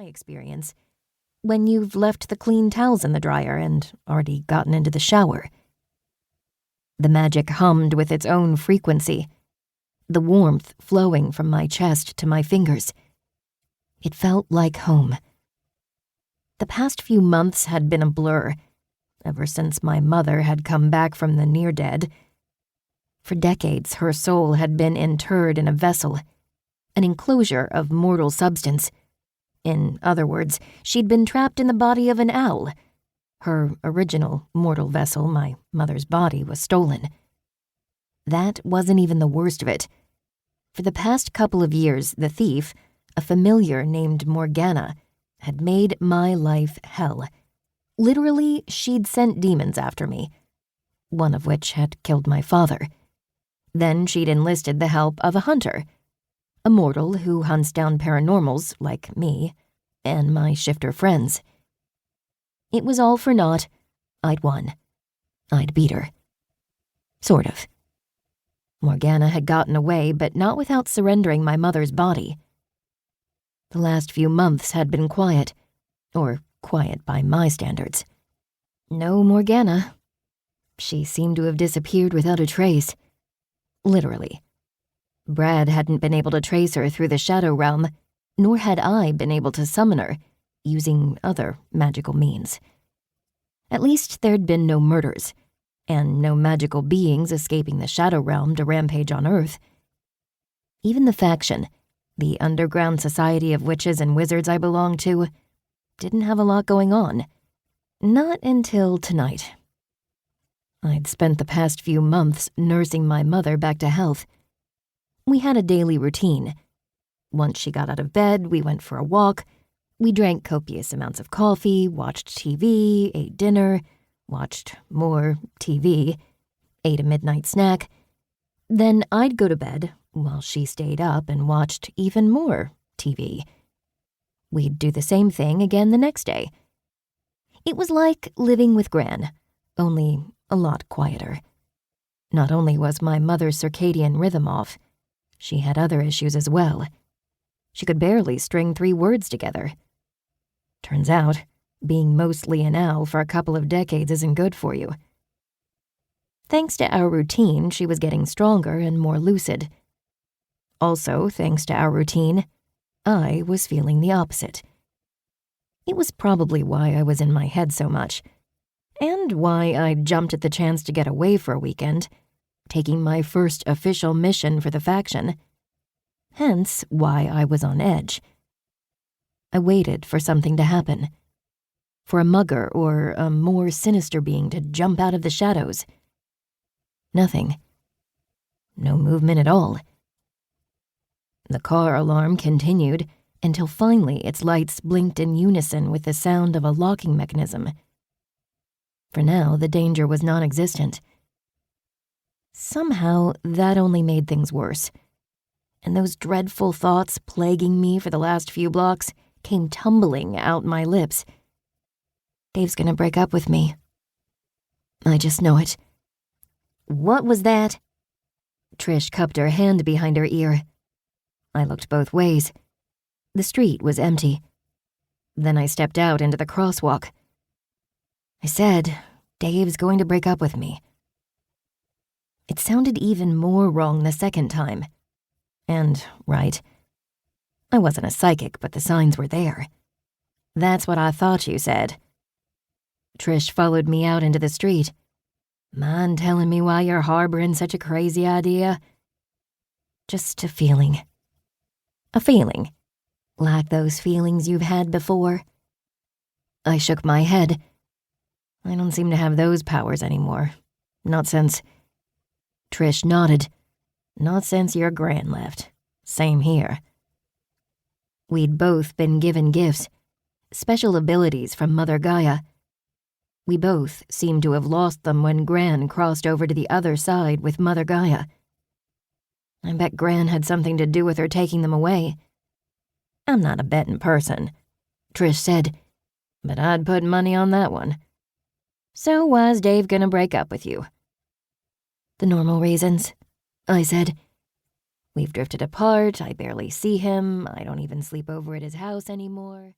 my experience, when you've left the clean towels in the dryer and already gotten into the shower. The magic hummed with its own frequency, the warmth flowing from my chest to my fingers. It felt like home. The past few months had been a blur, ever since my mother had come back from the near-dead. For decades, her soul had been interred in a vessel, an enclosure of mortal substance. In other words, she'd been trapped in the body of an owl. Her original mortal vessel, my mother's body, was stolen. That wasn't even the worst of it. For the past couple of years, the thief, a familiar named Morgana, had made my life hell. Literally, she'd sent demons after me, one of which had killed my father. Then she'd enlisted the help of a hunter, a mortal who hunts down paranormals like me and my shifter friends. It was all for naught. I'd won. I'd beat her. Sort of. Morgana had gotten away, but not without surrendering my mother's body. The last few months had been quiet, or quiet by my standards. No Morgana. She seemed to have disappeared without a trace. Literally. Brad hadn't been able to trace her through the Shadow Realm, nor had I been able to summon her, using other magical means. At least there'd been no murders, and no magical beings escaping the Shadow Realm to rampage on Earth. Even the faction, the underground society of witches and wizards I belonged to, didn't have a lot going on. Not until tonight. I'd spent the past few months nursing my mother back to health. We had a daily routine. Once she got out of bed, we went for a walk. We drank copious amounts of coffee, watched TV, ate dinner, watched more TV, ate a midnight snack. Then I'd go to bed while she stayed up and watched even more TV. We'd do the same thing again the next day. It was like living with Gran, only a lot quieter. Not only was my mother's circadian rhythm off, she had other issues as well. She could barely string 3 words together. Turns out, being mostly an owl for a couple of decades isn't good for you. Thanks to our routine, she was getting stronger and more lucid. Also, thanks to our routine, I was feeling the opposite. It was probably why I was in my head so much, and why I jumped at the chance to get away for a weekend, taking my first official mission for the faction. Hence why I was on edge. I waited for something to happen. For a mugger or a more sinister being to jump out of the shadows. Nothing. No movement at all. The car alarm continued until finally its lights blinked in unison with the sound of a locking mechanism. For now, the danger was non-existent. Somehow, that only made things worse, and those dreadful thoughts plaguing me for the last few blocks came tumbling out my lips. Dave's gonna break up with me. I just know it. What was that? Trish cupped her hand behind her ear. I looked both ways. The street was empty. Then I stepped out into the crosswalk. I said, Dave's going to break up with me. It sounded even more wrong the second time. And right. I wasn't a psychic, but the signs were there. That's what I thought you said. Trish followed me out into the street. Mind telling me why you're harboring such a crazy idea? Just a feeling. A feeling. Like those feelings you've had before? I shook my head. I don't seem to have those powers anymore. Not since... Trish nodded. Not since your gran left. Same here. We'd both been given gifts, special abilities from Mother Gaia. We both seemed to have lost them when Gran crossed over to the other side with Mother Gaia. I bet Gran had something to do with her taking them away. I'm not a betting person, Trish said, but I'd put money on that one. So was Dave gonna break up with you? The normal reasons, I said. We've drifted apart, I barely see him, I don't even sleep over at his house anymore.